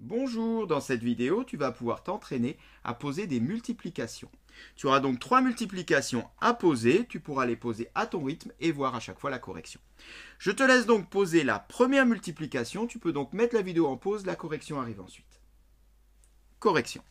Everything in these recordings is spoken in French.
Bonjour, dans cette vidéo, tu vas pouvoir t'entraîner à poser des multiplications. Tu auras donc 3 multiplications à poser, tu pourras les poser à ton rythme et voir à chaque fois la correction. Je te laisse donc poser la première multiplication, tu peux donc mettre la vidéo en pause, la correction arrive ensuite. Correction.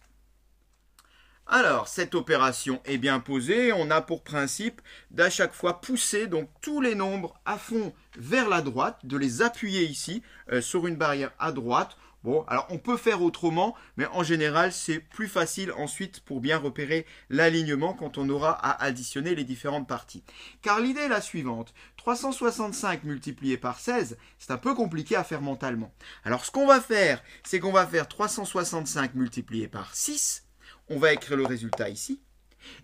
Alors, cette opération est bien posée, on a pour principe d'à chaque fois pousser donc tous les nombres à fond vers la droite, de les appuyer ici sur une barrière à droite. Bon, alors on peut faire autrement, mais en général c'est plus facile ensuite pour bien repérer l'alignement quand on aura à additionner les différentes parties. Car l'idée est la suivante, 365 multiplié par 16, c'est un peu compliqué à faire mentalement. Alors ce qu'on va faire, c'est qu'on va faire 365 multiplié par 6, on va écrire le résultat ici,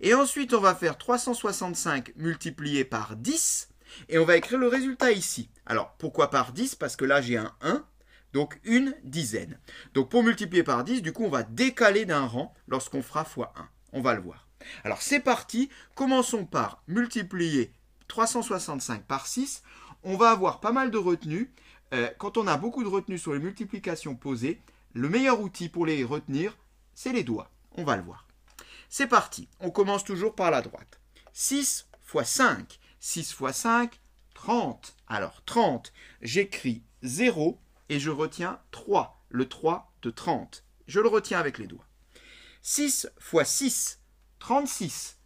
et ensuite on va faire 365 multiplié par 10, et on va écrire le résultat ici. Alors pourquoi par 10? Parce que là j'ai un 1, donc une dizaine. Donc pour multiplier par 10, du coup on va décaler d'un rang lorsqu'on fera x1. On va le voir. Alors c'est parti, commençons par multiplier 365 par 6. On va avoir pas mal de retenues. Quand on a beaucoup de retenues sur les multiplications posées, le meilleur outil pour les retenir, c'est les doigts. On va le voir. C'est parti, on commence toujours par la droite. 6 x 5, 6 x 5, 30. Alors 30, j'écris 0 et je retiens 3, le 3 de 30. Je le retiens avec les doigts. 6 x 6, 36,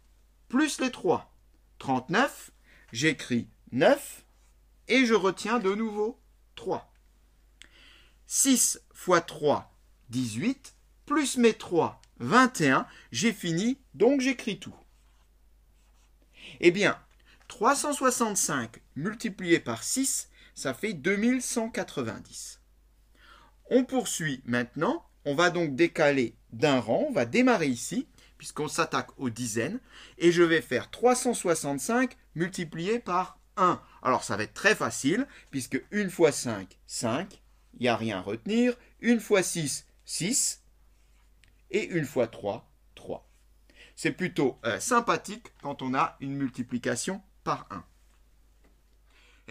plus les 3, 39. J'écris 9 et je retiens de nouveau 3. 6 x 3, 18, plus mes 3, 21, j'ai fini, donc j'écris tout. Eh bien, 365 multiplié par 6, ça fait 2190. On poursuit maintenant, on va donc décaler d'un rang, on va démarrer ici, puisqu'on s'attaque aux dizaines, et je vais faire 365 multiplié par 1. Alors ça va être très facile, puisque 1 x 5, 5, il n'y a rien à retenir, 1 x 6, 6, et 1 x 3, 3. C'est plutôt sympathique quand on a une multiplication par 1.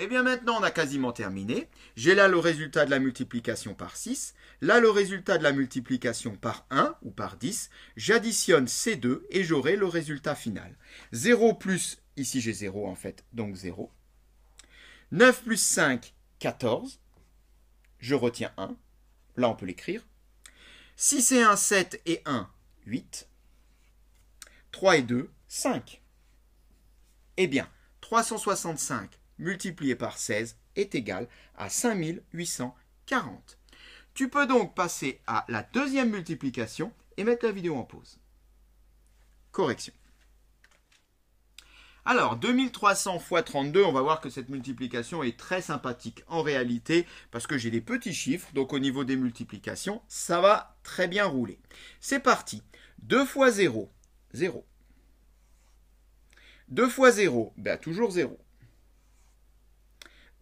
Et bien maintenant, on a quasiment terminé. J'ai là le résultat de la multiplication par 6. Là, le résultat de la multiplication par 1 ou par 10. J'additionne ces deux et j'aurai le résultat final. 0 plus, ici j'ai 0 en fait, donc 0. 9 plus 5, 14. Je retiens 1. Là, on peut l'écrire. 6 et 1, 7 et 1, 8. 3 et 2, 5. Eh bien, 365 multiplié par 16 est égal à 5840. Tu peux donc passer à la deuxième multiplication et mettre la vidéo en pause. Correction. Alors, 2300 x 32, on va voir que cette multiplication est très sympathique en réalité, parce que j'ai des petits chiffres, donc au niveau des multiplications, ça va très bien rouler. C'est parti. 2 x 0, 0. 2 x 0, ben toujours 0.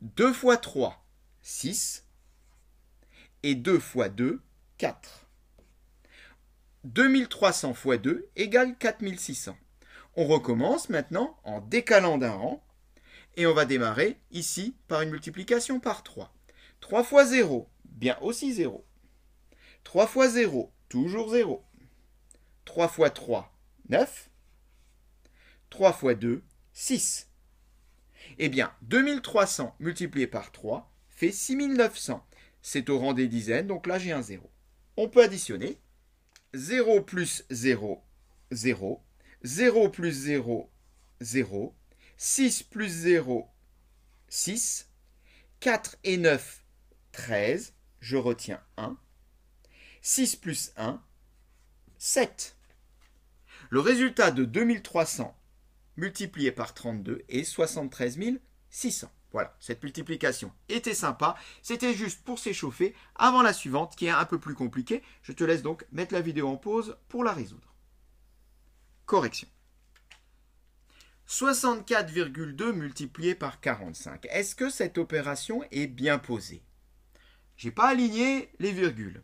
2 x 3, 6. Et 2 x 2, 4. 2300 x 2 égale 4600. On recommence maintenant en décalant d'un rang et on va démarrer ici par une multiplication par 3. 3 x 0, bien aussi 0. 3 x 0, toujours 0. 3 x 3, 9. 3 x 2, 6. Eh bien, 2300 multiplié par 3 fait 6900. C'est au rang des dizaines, donc là j'ai un 0. On peut additionner. 0 plus 0, 0. 0 plus 0, 0. 6 plus 0, 6. 4 et 9, 13. Je retiens 1. 6 plus 1, 7. Le résultat de 2300 multiplié par 32 est 73 600. Voilà, cette multiplication était sympa. C'était juste pour s'échauffer avant la suivante qui est un peu plus compliquée. Je te laisse donc mettre la vidéo en pause pour la résoudre. Correction. 64,2 multiplié par 45. Est-ce que cette opération est bien posée? Je n'ai pas aligné les virgules.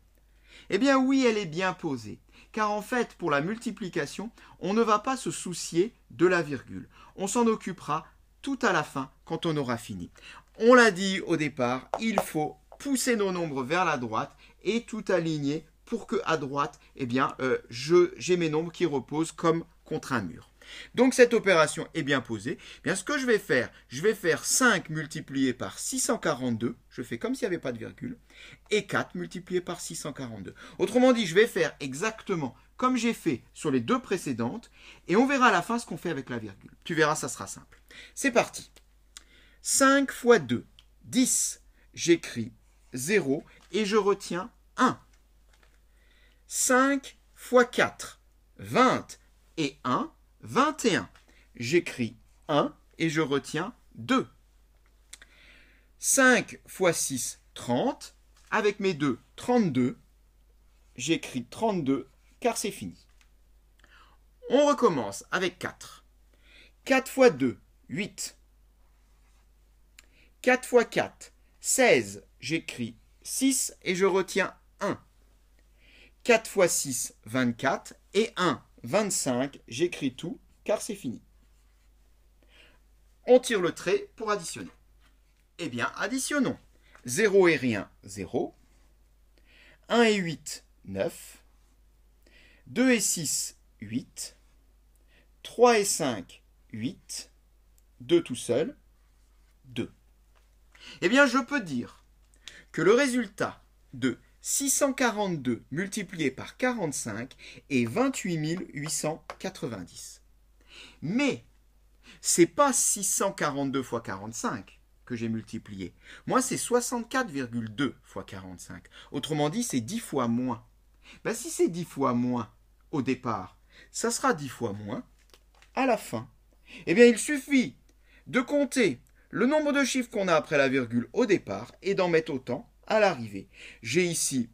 Eh bien oui, elle est bien posée. Car en fait, pour la multiplication, on ne va pas se soucier de la virgule. On s'en occupera tout à la fin, quand on aura fini. On l'a dit au départ, il faut pousser nos nombres vers la droite et tout aligné pour que à droite, eh bien, j'ai mes nombres qui reposent comme contre un mur. Donc cette opération est bien posée. Eh bien, ce que je vais faire 5 multiplié par 642, je fais comme s'il n'y avait pas de virgule, et 4 multiplié par 642. Autrement dit, je vais faire exactement comme j'ai fait sur les deux précédentes, et on verra à la fin ce qu'on fait avec la virgule. Tu verras, ça sera simple. C'est parti. 5 fois 2, 10. J'écris 0 et je retiens 1. 5 fois 4, 20 et 1, 21. J'écris 1 et je retiens 2. 5 fois 6, 30. Avec mes 2, 32. J'écris 32 car c'est fini. On recommence avec 4. 4 fois 2, 8. 4 fois 4, 16. J'écris 6 et je retiens 1. 4 fois 6, 24. Et 1, 25. J'écris tout car c'est fini. On tire le trait pour additionner. Eh bien, additionnons. 0 et rien, 0. 1 et 8, 9. 2 et 6, 8. 3 et 5, 8. 2 tout seul, 2. Eh bien, je peux dire que le résultat de 642 multiplié par 45 est 28 890. Mais ce n'est pas 642 fois 45 que j'ai multiplié. Moi, c'est 64,2 fois 45. Autrement dit, c'est 10 fois moins. Ben, si c'est 10 fois moins au départ, ça sera 10 fois moins à la fin. Eh bien, il suffit de compter le nombre de chiffres qu'on a après la virgule au départ et d'en mettre autant à l'arrivée. J'ai ici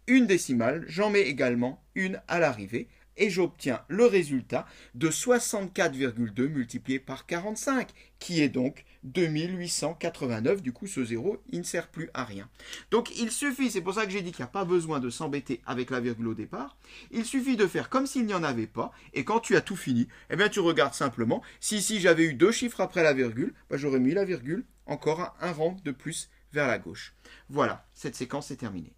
une décimale, j'en mets également une à l'arrivée et j'obtiens le résultat de 64,2 multiplié par 45, qui est donc 2889. Du coup, ce 0, il ne sert plus à rien. Donc, il suffit, c'est pour ça que j'ai dit qu'il n'y a pas besoin de s'embêter avec la virgule au départ. Il suffit de faire comme s'il n'y en avait pas. Et quand tu as tout fini, eh bien, tu regardes simplement. Si ici, j'avais eu 2 chiffres après la virgule, ben, j'aurais mis la virgule encore un rang de plus vers la gauche. Voilà, cette séquence est terminée.